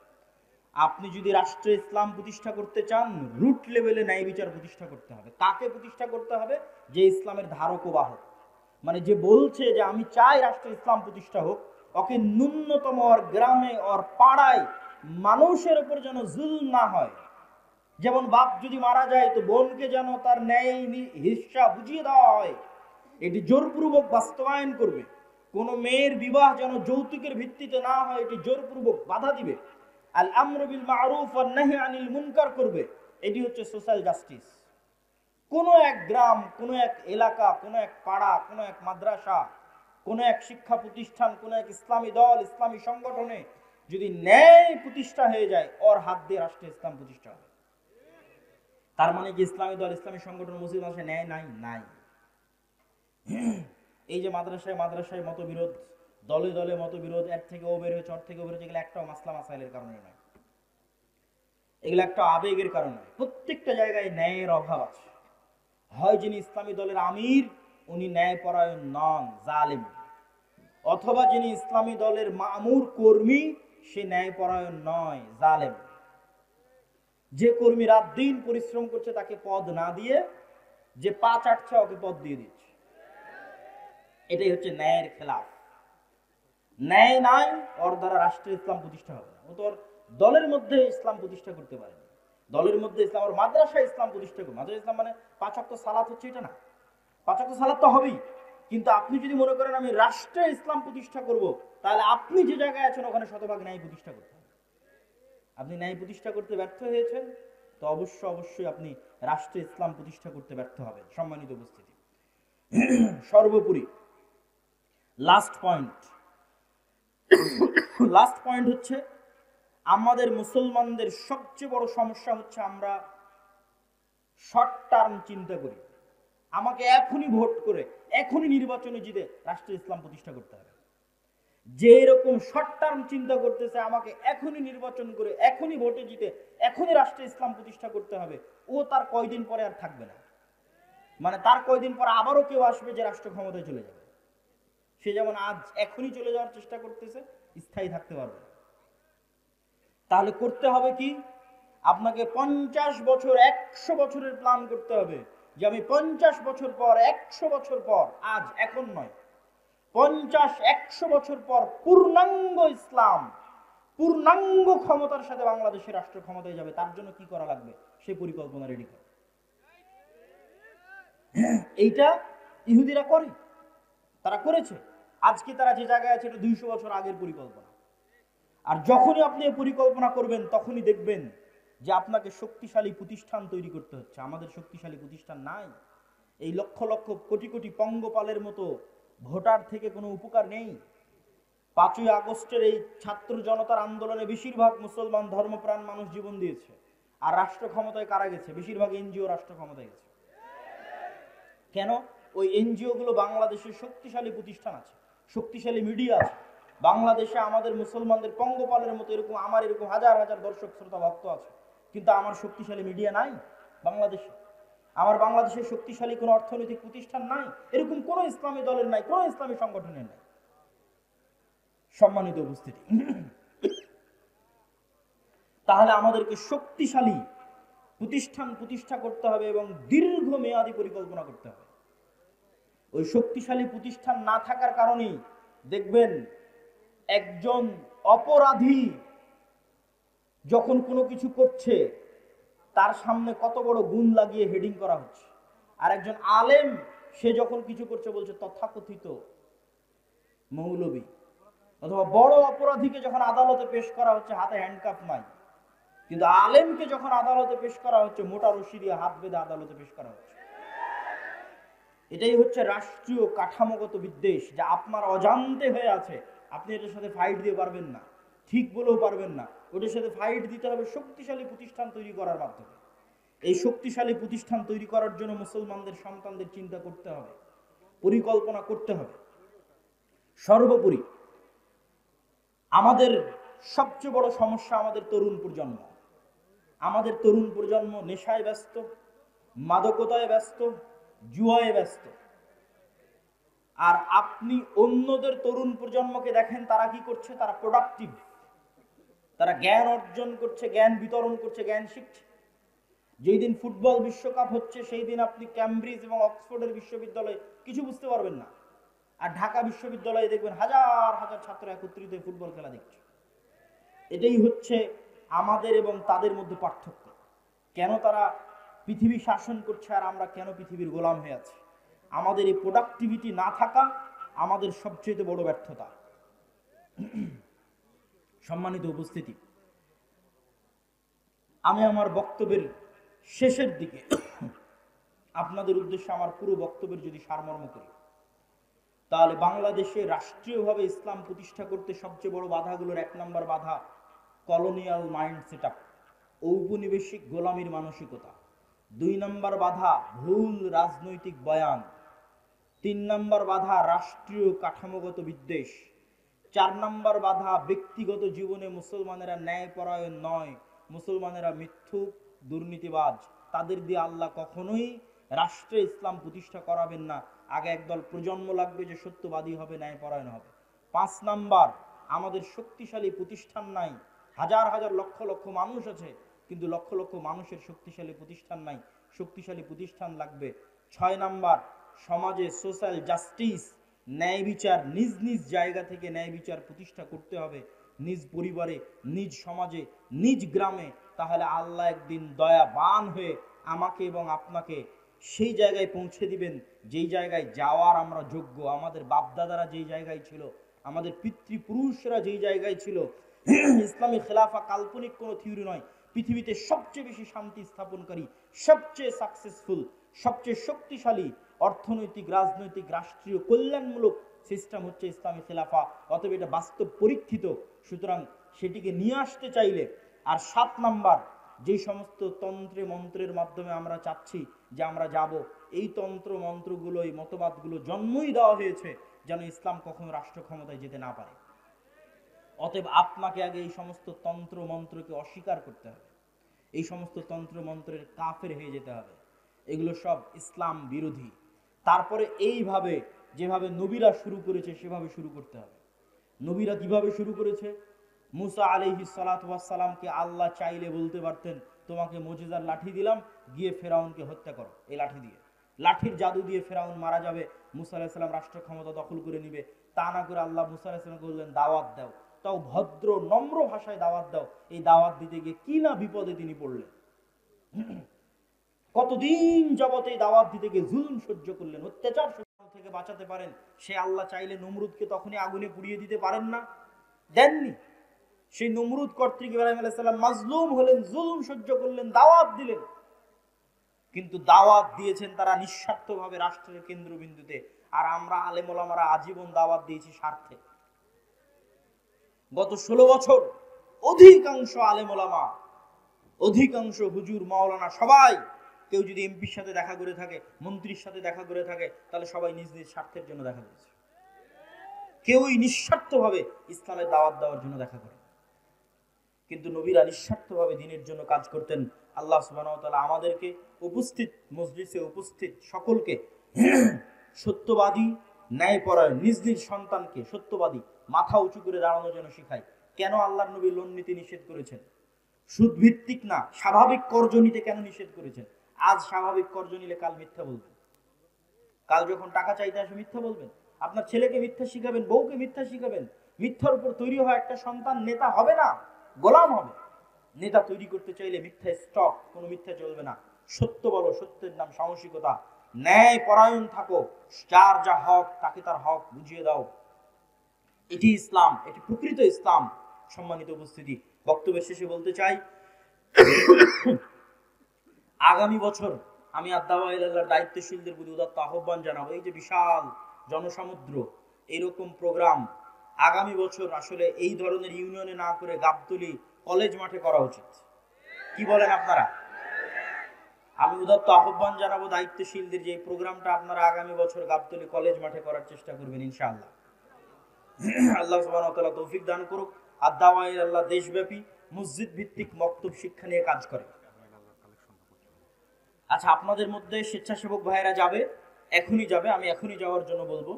আপনি যদি রাষ্ট্রে ইসলাম প্রতিষ্ঠা করতে চান, রুট লেভেলে ন্যায় বিচার প্রতিষ্ঠা করতে হবে। কাকে প্রতিষ্ঠা করতে হবে? যে ইসলামের ধারক ও বাহক, মানে যে বলছে যে আমি চাই রাষ্ট্রে ইসলাম প্রতিষ্ঠা হোক, ওকে ন্যূনতম ওর গ্রামে ওর পাড়ায় মানুষের উপর যেন জুলম না হয়। যেমন বাপ যদি মারা যায় তো বোনকে যেন তার ন্যায় হিস্সা বুঝিয়ে দেওয়া হয়, এটি জোরপূর্বক বাস্তবায়ন করবে। কোন মেয়ের বিবাহ যেন যৌতুকের ভিত্তিতে না হয়, এটি জোরপূর্বক বাধা দিবে। আল আমরু বিল মারুফ ওয়ান নাহি আনিল মুনকার করবে। এটি হচ্ছে সোশ্যাল জাস্টিস। কোন এক গ্রাম, কোন এক এলাকা, কোন এক পাড়া, কোন এক মাদ্রাসা, কোন এক শিক্ষা প্রতিষ্ঠান, কোন এক ইসলামী দল, ইসলামী সংগঠনে যদি ন্যায় প্রতিষ্ঠা হয়ে যায়, ওর হাত দিয়ে রাষ্ট্রে ইসলাম প্রতিষ্ঠা হবে। তার মানে কি ইসলামী দল, ইসলামী সংগঠন, মসজিদ মাদ্রাসায় ন্যায় নাই? নাই। এই যে মাদ্রাসায় মাদ্রাসায় মতবিরোধ, দলে দলে মতবিরোধ, এর থেকে ও বের হয়েছে, ওর থেকে ও বের হয়েছে, এগুলো একটাও মাসলা মাসাইলের কারণে নয়, এগুলো একটা আবেগের কারণে। প্রত্যেকটা জায়গায় ন্যায়ের অভাব আছে। হয় যিনি ইসলামী দলের আমির উনি ন্যায়পরায়ণ নন, জালেম, অথবা যিনি ইসলামী দলের মামুর কর্মী সে ন্যায়পরায়ণ নয়, জালেম। যে কর্মী রাত দিন পরিশ্রম করছে তাকে পদ না দিয়ে যে পা চাটছে ওকে পদ দিয়ে দিচ্ছে। এটাই হচ্ছে ন্যায়ের খেলাফ। ন্যায় নাই, ওর দ্বারা রাষ্ট্রে ইসলাম প্রতিষ্ঠা হবে না। ও তো দলের মধ্যে ইসলাম প্রতিষ্ঠা করতে পারেনি। দলের মধ্যে ইসলাম, ওর মাদ্রাসায় ইসলাম প্রতিষ্ঠা করবে। মাদ্রাসা ইসলাম মানে 5 ওয়াক্ত সালাত হচ্ছে এটা না। 5 ওয়াক্ত সালাত তো হবেই, কিন্তু আপনি যদি মনে করেন আমি রাষ্ট্রে ইসলাম প্রতিষ্ঠা করব, তাহলে আপনি যে জায়গায় আছেন ওখানে শতভাগ ন্যায় প্রতিষ্ঠা করতে হবে। আপনি ন্যায় প্রতিষ্ঠা করতে ব্যর্থ হয়েছেন, তো অবশ্যই আপনি রাষ্ট্রে ইসলাম প্রতিষ্ঠা করতে ব্যর্থ হবেন। সম্মানিত উপস্থিতি, সর্বোপরি লাস্ট পয়েন্ট হচ্ছে আমাদের মুসলমানদের সবচেয়ে বড় সমস্যা হচ্ছে আমরা শর্ট টার্ম চিন্তা করি। আমাকে এখনই ভোট করে এখনই নির্বাচনে জিতে রাষ্ট্রে ইসলাম প্রতিষ্ঠা করতে হবে। যে এরকম শর্ট টার্ম চিন্তা করতেছে আমাকে এখনই নির্বাচন করে এখনই ভোটে জিতে এখনই রাষ্ট্রে ইসলাম প্রতিষ্ঠা করতে হবে, ও তার কয়দিন পরে আর থাকবে না। মানে তার কয়দিন পর আবারও কেউ আসবে যে রাষ্ট্র ক্ষমতায় চলে যাবে। সে যেমন আজ এখনই চলে যাওয়ার চেষ্টা করতেছে, স্থায়ী থাকতে পারবে না। তাহলে করতে হবে কি? আপনাকে 50 বছর 100 বছরের প্ল্যান করতে হবে যে আমি 50 বছর পর 100 বছর পর, আজ এখন নয়, 50-100 বছর পর পূর্ণাঙ্গ ইসলাম পূর্ণাঙ্গ ক্ষমতার সাথে বাংলাদেশের রাষ্ট্র ক্ষমতায় যাবে। তার জন্য কি করা লাগবে সেই পরিকল্পনা রেডি করে। এইটা ইহুদিরা করে, তারা করেছে। আজকে তারা যে জায়গায় আছে এটা 200 বছর আগের পরিকল্পনা। আর যখনই আপনি এই পরিকল্পনা করবেন তখনই দেখবেন যে আপনাকে শক্তিশালী প্রতিষ্ঠান তৈরি করতে হচ্ছে। আমাদের শক্তিশালী প্রতিষ্ঠান নাই। এই লক্ষ লক্ষ কোটি কোটি পঙ্গপালের মতো ভোটার থেকে কোনো উপকার নেই। 5ই আগস্টের এই ছাত্র জনতার আন্দোলনে বেশিরভাগ মুসলমান ধর্মপ্রাণ মানুষ জীবন দিয়েছে। আর রাষ্ট্র ক্ষমতায় কারা গেছে? বেশিরভাগ এনজিও রাষ্ট্র ক্ষমতায় গেছে। কেন? ওই এনজিও গুলো বাংলাদেশের শক্তিশালী প্রতিষ্ঠান আছে, শক্তিশালী মিডিয়া আছে। বাংলাদেশে আমাদের মুসলমানদের পঙ্গপালের মতো এরকম আমার এরকম হাজার হাজার দর্শক শ্রোতা ভক্ত আছে, কিন্তু আমার শক্তিশালী মিডিয়া নাই বাংলাদেশে। আমার বাংলাদেশের শক্তিশালী কোনো অর্থনৈতিক প্রতিষ্ঠান নাই, এরকম কোনো ইসলামী দলের নাই, কোনো ইসলামী সংগঠনের নাই। সম্মানিত উপস্থিতি, তাহলে আমাদেরকে শক্তিশালী প্রতিষ্ঠান প্রতিষ্ঠা করতে হবে এবং দীর্ঘমেয়াদী পরিকল্পনা করতে হবে। ওই শক্তিশালী প্রতিষ্ঠান না থাকার কারণেই দেখবেন একজন অপরাধী যখন কোনো কিছু করছে তার সামনে কত বড় গুণ লাগিয়ে হেডিং করা হচ্ছে, আর একজন আলেম সে যখন কিছু করছে বলছে তথাকথিত মৌলবী। অথবা বড় অপরাধীকে যখন আদালতে পেশ করা হচ্ছে হাতে হ্যান্ডকাফ নাই, কিন্তু আলেমকে যখন আদালতে পেশ করা হচ্ছে মোটা রশি দিয়ে হাত বেঁধে আদালতে পেশ করা হচ্ছে। এটাই হচ্ছে রাষ্ট্রীয় কাঠামোগত বিদ্বেষ, যা আপনার অজান্তে হয়ে আছে। আপনি এটার সাথে ফাইট দিয়ে পারবেন না, ঠিক বলেও পারবেন না। ওটার সাথে ফাইট দিতে হবে শক্তিশালী প্রতিষ্ঠান তৈরি করার মাধ্যমে। এই শক্তিশালী প্রতিষ্ঠান তৈরি করার জন্য মুসলমানদের সন্তানদের চিন্তা করতে হবে, পরিকল্পনা করতে হবে। সর্বোপরি আমাদের সবচেয়ে বড় সমস্যা আমাদের তরুণ প্রজন্ম। আমাদের তরুণ প্রজন্ম নেশায় ব্যস্ত, মাদকতায় ব্যস্ত, জুয়ায় ব্যস্ত। আর আপনি অন্যদের তরুণ প্রজন্মকে দেখেন তারা কি করছে? তারা প্রোডাক্টিভ, তারা জ্ঞান অর্জন করছে, জ্ঞান বিতরণ করছে, জ্ঞান শিখছে। যেই দিন ফুটবল বিশ্বকাপ হচ্ছে সেই দিন আপনি ক্যামব্রিজ এবং অক্সফোর্ডের বিশ্ববিদ্যালয়ে কিছু বুঝতে পারবেন না, আর ঢাকা বিশ্ববিদ্যালয়ে দেখবেন হাজার হাজার ছাত্র একত্রিত হয়ে ফুটবল খেলা দেখছে। এটাই হচ্ছে আমাদের এবং তাদের মধ্যে পার্থক্য। কেন তারা পৃথিবী শাসন করছে আর আমরা কেন পৃথিবীর গোলাম হয়ে আছি? আমাদের এই প্রোডাক্টিভিটি না থাকা আমাদের সবচেয়ে বড় ব্যর্থতা। সম্মানিত উপস্থিতি, আমি আমার বক্তব্যের শেষের দিকে আপনাদের উদ্দেশ্যে আমার পুরো বক্তব্যের যদি সারমর্ম করি, তাহলে বাংলাদেশে রাষ্ট্রীয়ভাবে ইসলাম প্রতিষ্ঠা করতে সবচেয়ে বড় বাধাগুলোর 1 নম্বর বাধা কলোনিয়াল মাইন্ড সেটআপ, ঔপনিবেশিক গোলামীর মানসিকতা। 2 নম্বর বাধা ভুল রাজনৈতিক বয়ান। 3 নম্বর বাধা রাষ্ট্রীয় কাঠামোগত বিদ্বেষ। 4 নম্বর বাধা ব্যক্তিগত জীবনে মুসলমানেরা ন্যায়পরায়ণ নয়, মুসলমানেরা মিথ্যুক, দুর্নীতিবাজ। তাদের দিয়ে আল্লাহ কখনোই রাষ্ট্রে ইসলাম প্রতিষ্ঠা করাবেন না। আগে একদল প্রজন্ম লাগবে যে সত্যবাদী হবে, ন্যায়পরায়ণ হবে। 5 নাম্বার, আমাদের শক্তিশালী প্রতিষ্ঠান নাই, হাজার হাজার লক্ষ লক্ষ মানুষ আছে, কিন্তু লক্ষ লক্ষ মানুষের শক্তিশালী প্রতিষ্ঠান নাই। শক্তিশালী প্রতিষ্ঠান লাগবে। 6 নাম্বার, সমাজে সোশ্যাল জাস্টিস, ন্যায় বিচার, নিজ নিজ জায়গা থেকে ন্যায় বিচার প্রতিষ্ঠা করতে হবে, নিজ পরিবারে, নিজ সমাজে, নিজ গ্রামে। তাহলে আল্লাহ একদিন দয়াবান হয়ে আমাকে এবং আপনাকে সেই জায়গায় পৌঁছে দিবেন যেই জায়গায় যাওয়ার আমরা যোগ্য। আমাদের বাপদাদারা যেই জায়গায় ছিল, আমাদের পিতৃপুরুষরা যেই জায়গায় ছিল। ইসলামী খেলাফা কাল্পনিক কোনো থিওরি নয়। পৃথিবীতে সবচেয়ে বেশি শান্তি স্থাপনকারী, সবচেয়ে সাকসেসফুল, সবচেয়ে শক্তিশালী অর্থনৈতিক, রাজনৈতিক, রাষ্ট্রীয় কল্যাণমূলক সিস্টেম হচ্ছে ইসলামী খেলাফা। অতএব এটা বাস্তব পরীক্ষিত। সুতরাং সেটিকে নিয়ে আসতে চাইলে, আর 7 নাম্বার, যে সমস্ত তন্ত্রে মন্ত্রের মাধ্যমে আমরা চাচ্ছি যে আমরা যাব, এই তন্ত্র মন্ত্রগুলো, এই মতবাদগুলো জন্মই দেওয়া হয়েছে যেন ইসলাম কখনো রাষ্ট্র ক্ষমতায় যেতে না পারে। অতএব আপনাকে আগে এই সমস্ত তন্ত্র মন্ত্রকে অস্বীকার করতে হবে, এই সমস্ত তন্ত্র মন্ত্রের কাফের হয়ে যেতে হবে। এগুলো সব ইসলাম বিরোধী। তারপরে এইভাবে যেভাবে নবীরা শুরু করেছে সেভাবে শুরু করতে হবে। নবীরা কিভাবে শুরু করেছে? মুসা আলাইহিস সালাতু ওয়াস সালামকে আল্লাহ চাইলে বলতে পারতেন, তোমাকে মুজিজার লাঠি দিলাম, গিয়ে ফেরাউনকে হত্যা করো এই লাঠি দিয়ে। লাঠির জাদু দিয়ে ফেরাউন মারা যাবে, মুসা আলাইহিস সালাম রাষ্ট্র ক্ষমতা দখল করে নিবে। তা না করে আল্লাহ মুসা আলাইহিস সালামকে বললেন, দাওয়াত দাও। তাও ভদ্র নম্র ভাষায় দাওয়াত দাও। এই দাওয়াত দিতে গিয়ে কি না বিপদে তিনি পড়লেন। কতদিন যাবত এই দাওয়াত দিতে গিয়ে জুলুম সহ্য করলেন, অত্যাচার থেকে বাঁচাতে পারেন। সে আল্লাহ চাইলে নমরুদকে তখনই আগুনে পুড়িয়ে দিতে পারেন না? দেননি। সেই নমরুদ কর্তৃক ইব্রাহিম আলাইহিস সালাম মাজলুম হলেন, জুলুম সহ্য করলেন, দাওয়াত দিলেন। কিন্তু দাওয়াত দিয়েছেন তারা নিঃস্বার্থভাবে রাষ্ট্রের কেন্দ্রবিন্দুতে, আর আমরা আলেম ওলামারা আজীবন দাওয়াত দিয়েছি স্বার্থে। গত 16 বছর অধিকাংশ আলেম ওলামা, অধিকাংশ হুজুর মাওলানা সবাই, কেউ যদি এমপির সাথে দেখা করে থাকে, মন্ত্রীর সাথে দেখা করে থাকে, তাহলে সবাই নিজ নিজ স্বার্থের জন্য দেখা করেছে। কেউই নিঃস্বার্থভাবে ইসলামের দাওয়াত দেওয়ার জন্য দেখা করে। কিন্তু নবীরা নিঃস্বার্থভাবে দ্বীনের জন্য কাজ করতেন। আল্লাহ সুবহানাহু ওয়া তাআলা আমাদেরকে, উপস্থিত মজলিসে উপস্থিত সকলকে সত্যবাদী, ন্যায়পরায়ণ, নিজ নিজ সন্তানকে সত্যবাদী, মাথা উঁচু করে দাঁড়ানোর জন্য শিখায়। কেন আল্লাহর নবী লোন নীতি নিষেধ করেছেন? সুদ ভিত্তিক না, স্বাভাবিক কর্জ নিতে কেন নিষেধ করেছেন? আজ স্বাভাবিক কর্জ নিলে কাল মিথ্যা বলবেন, কাল যখন টাকা চাইতে আসে মিথ্যা বলবেন। আপনার ছেলেকে মিথ্যা শিখাবেন, বউকে মিথ্যা শিখাবেন। মিথ্যার উপর তৈরি হওয়া একটা সন্তান নেতা হবে না, গোলাম হবে। নেতা তৈরি করতে চাইলে মিথ্যা স্টক, কোনো মিথ্যা চলবে না। সত্য বলো, সত্যের নাম সাহসিকতা। ন্যায় পরায়ণ থাকো, যার যা হক তাকে তার হক বুঝিয়ে দাও। এটি ইসলাম, এটি প্রকৃত ইসলাম। সম্মানিত উপস্থিতি, বক্তব্যের শেষে বলতে চাই, আগামী বছর আমি আদ-দাওয়া ইলাল্লাহর দায়িত্বশীলদের প্রতি উদাত্ত আহ্বান জানাবো। এই যে বিশাল জনসমুদ্র, এইরকম প্রোগ্রাম আগামী বছর আসলে এই ধরনের ইউনিয়নে না করে গাবতলী কলেজ মাঠে করা উচিত। কি বলেন আপনারা? আমি উদাত্ত আহ্বান জানাবো দায়িত্বশীলদের, যে এই প্রোগ্রামটা আপনারা আগামী বছর গাবতলী কলেজ মাঠে করার চেষ্টা করবেন ইনশাআল্লাহ। আল্লাহ সুবহানাহু ওয়া তাআলা তৌফিক দান করুক। আদ-দাওয়া ইলাল্লাহ দেশব্যাপী মসজিদ ভিত্তিক মক্তব শিক্ষা নিয়ে কাজ করে। আচ্ছা, আপনাদের মধ্যে স্বেচ্ছাসেবক ভাইয়েরা যাবে, এখনই যাবে, আমি এখনই যাওয়ার জন্য বলবো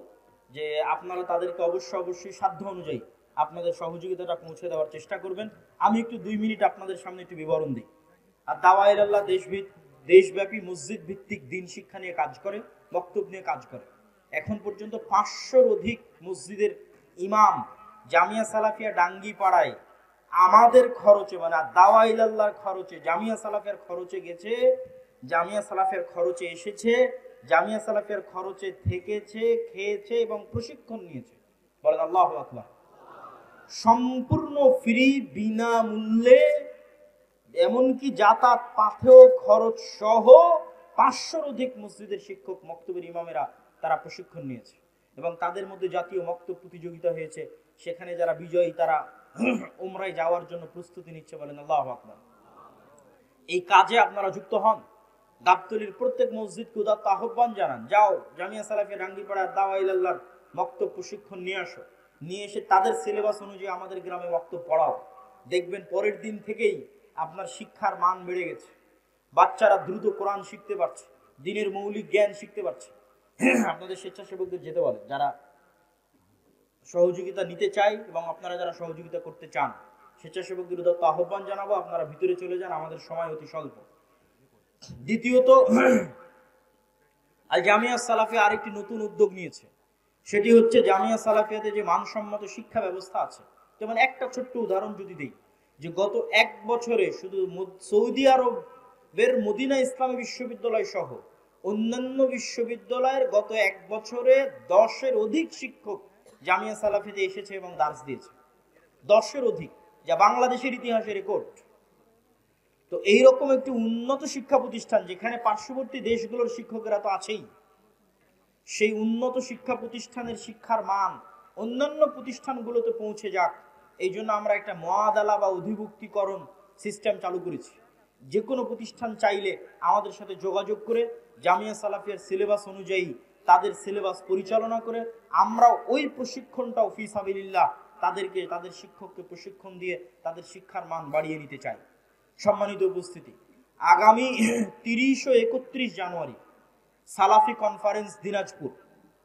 যে আপনারা তাদেরকে অবশ্যই সাধ্য অনুযায়ী আপনাদের সহযোগিতাটা পৌঁছে দেওয়ার চেষ্টা করবেন। আমি একটু 2 মিনিট আপনাদের সামনে একটু বিবরণ দিই। আদ-দাওয়া ইলাল্লাহ দেশব্যাপী মসজিদ ভিত্তিক দ্বীন শিক্ষা নিয়ে কাজ করে, বক্তব্য নিয়ে কাজ করে। এখন পর্যন্ত 500-র অধিক মসজিদের ইমাম জামিয়া সালাফিয়া ডাঙ্গি পাড়ায় আমাদের খরচে, মানে আদ-দাওয়া ইলাল্লাহর খরচে, জামিয়া সালাফিয়ার খরচে গেছে, জামিয়া সালাফিয়ার খরচে এসেছে, জামিয়া সালাফিয়ার খরচে থেকেছে, খেয়েছে এবং প্রশিক্ষণ নিয়েছে। বলেন আল্লাহু আকবার। সম্পূর্ণ ফ্রি, বিনামূল্যে, এমনকি যাতায়াত পাথেও খরচ সহ 500-র অধিক মসজিদের শিক্ষক, মক্তবের ইমামেরা তারা প্রশিক্ষণ নিয়েছে এবং তাদের মধ্যে জাতীয় মক্তব প্রতিযোগিতা হয়েছে। সেখানে যারা বিজয়ী তারা উমরায় যাওয়ার জন্য প্রস্তুতি নিচ্ছে। বলেন আল্লাহু আকবার। এই কাজে আপনারা যুক্ত হন। গাবতলীর প্রত্যেক মসজিদকে উদাত্ত আহ্বান জানান, যাও জামিয়া সালাফিয়া ডাঙ্গিপাড়া দাওয়া ইলাল্লাহর মক্তব প্রশিক্ষণ নিয়ে আসো, নিয়ে এসে তাদের সিলেবাস অনুযায়ী আমাদের গ্রামে মক্তব পড়াও। দেখবেন পরের দিন থেকেই আপনার শিক্ষার মান বেড়ে গেছে, বাচ্চারা দ্রুত কোরআন শিখতে পারছে, দ্বীনের মৌলিক জ্ঞান শিখতে পারছে। আপনাদের স্বেচ্ছাসেবকদের যেতে বলেন, যারা সহযোগিতা নিতে চায় এবং আপনারা যারা সহযোগিতা করতে চান, স্বেচ্ছাসেবকদের উদাত্ত আহ্বান জানাবো, আপনারা ভিতরে চলে যান, আমাদের সময় অতি স্বল্প। দ্বিতীয়ত, আল জামিয়া সালাফিয়া আরেকটি নতুন উদ্যোগ নিয়েছে, সেটি হচ্ছে জামিয়া সালাফিয়াতে যে মানসম্মত শিক্ষা ব্যবস্থা আছে। যেমন একটা ছোট্ট উদাহরণ যদি দেই, যে গত 1 বছরে শুধু সৌদি আরবের মদিনা ইসলামী বিশ্ববিদ্যালয় সহ অন্যান্য বিশ্ববিদ্যালয়ের গত 1 বছরে 10-এর অধিক শিক্ষক জামিয়া সালাফিতে এসেছে এবং দার্স দিয়েছে। 10-এর অধিক, যা বাংলাদেশের ইতিহাসে রেকর্ড। তো এইরকম একটি উন্নত শিক্ষা প্রতিষ্ঠান, যেখানে পার্শ্ববর্তী দেশগুলোর শিক্ষকেরা তো আছেই, সেই উন্নত শিক্ষা প্রতিষ্ঠানের শিক্ষার মান অন্যান্য প্রতিষ্ঠানগুলোতে পৌঁছে যাক, এই জন্য আমরা একটা মুআদালা বা অধিভুক্তিকরণ সিস্টেম চালু করেছি। যে কোনো প্রতিষ্ঠান চাইলে আমাদের সাথে যোগাযোগ করে জামিয়া সালাফিয়ার সিলেবাস অনুযায়ী তাদের সিলেবাস পরিচালনা করে আমরা ওই প্রশিক্ষণটাও ফি সাবিলিল্লাহ তাদেরকে, তাদের শিক্ষককে প্রশিক্ষণ দিয়ে তাদের শিক্ষার মান বাড়িয়ে নিতে চাই। সম্মানিত উপস্থিতি, আগামী 30 ও 31 জানুয়ারি সালাফি কনফারেন্স দিনাজপুর,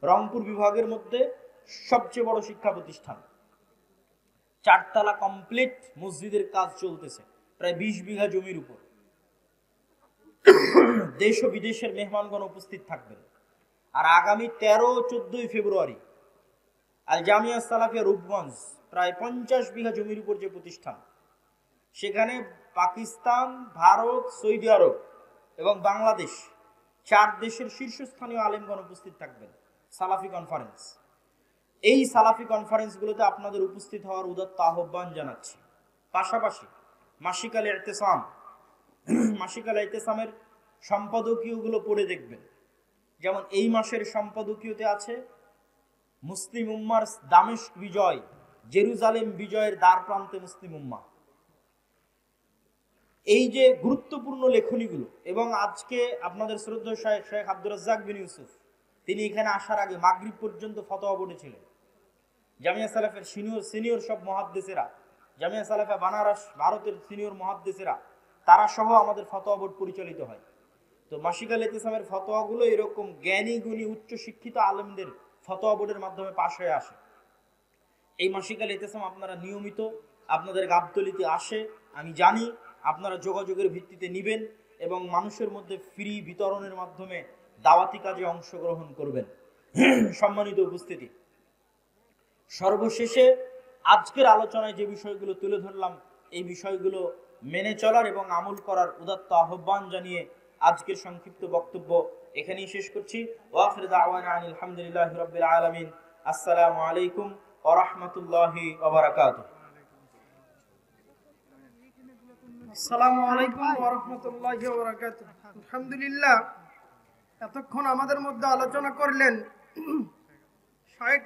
রংপুর বিভাগের মধ্যে সবচেয়ে বড় শিক্ষা প্রতিষ্ঠান, 4 তলা কমপ্লিট মসজিদের কাজ চলতেছে, প্রায় 20 বিঘা জমির উপর। দেশ ও বিদেশের মেহমানগণ উপস্থিত থাকবেন। আর আগামী 13-14 ফেব্রুয়ারি আল জামিয়া সালাফিয়া রূপগঞ্জ, প্রায় 50 বিঘা জমির উপর যে প্রতিষ্ঠান, সেখানে পাকিস্তান, ভারত, সৌদি আরব এবং বাংলাদেশ 4 দেশের শীর্ষস্থানীয় আলেমগণ উপস্থিত থাকবেন। সালাফি কনফারেন্স, এই সালাফি কনফারেন্সগুলোতে আপনাদের উপস্থিত হওয়ার উদাত্ত আহ্বান জানাচ্ছি। পাশাপাশি মাসিক আল ইতিসাম, মাসিক আল ইতিসামের সম্পাদকীয়গুলো পড়ে দেখবেন। যেমন এই মাসের সম্পাদকীয়তে আছে মুসলিম উম্মার দামেস্ক বিজয়, জেরুজালেম বিজয়ের দ্বার প্রান্তে মুসলিম উম্মা। এই যে গুরুত্বপূর্ণ লেখনীগুলো, এবং আজকে আপনাদের শ্রদ্ধেয় শেখ আব্দুর রাজ্জাক বিন ইউসুফ, তিনি এখানে আসার আগে মাগরিব পর্যন্ত ফতোয়া বোর্ডে ছিলেন। জামিয়া সালাফের সিনিয়র সব মুহাদ্দিসেরা, জামিয়া সালাফে বানারস ভারতের সিনিয়র মুহাদ্দিসেরা, তারা সহ আমাদের ফতোয়া বোর্ড পরিচালিত হয়। তো মাসিক আল ইতিসামের ফতোয়াগুলো এরকম জ্ঞানী গুণী উচ্চ শিক্ষিত আলেমদের ফতোয়া বোর্ডের মাধ্যমে পাশ হয়ে আসে। এই মাসিক আল ইতিসাম আপনারা নিয়মিত আপনাদের গাবতলিতে আসে, আমি জানি। আপনারা যোগাযোগের ভিত্তিতে নিবেন এবং মানুষের মধ্যে ফ্রি বিতরণের মাধ্যমে দাওয়াতি কাজে অংশগ্রহণ করবেন। সম্মানিত উপস্থিতি, সর্বশেষে আজকের আলোচনায় যে বিষয়গুলো তুলে ধরলাম, এই বিষয়গুলো মেনে চলার এবং আমল করার উদাত্ত আহ্বান জানিয়ে আজকের সংক্ষিপ্ত বক্তব্য এখানেই শেষ করছি। ওয়া আখিরু দাওয়ানা আলহামদুলিল্লাহি রাব্বিল আলামিন। আসসালামু আলাইকুম ওয়া রাহমাতুল্লাহি ওয়া বারাকাতুহু। আসসালামু আলাইকুম ওয়া রাহমাতুল্লাহি ওয়া বারাকাতুহু। আলহামদুলিল্লাহ, এতক্ষণ আমাদের মধ্যে আলোচনা করলেন শায়েখ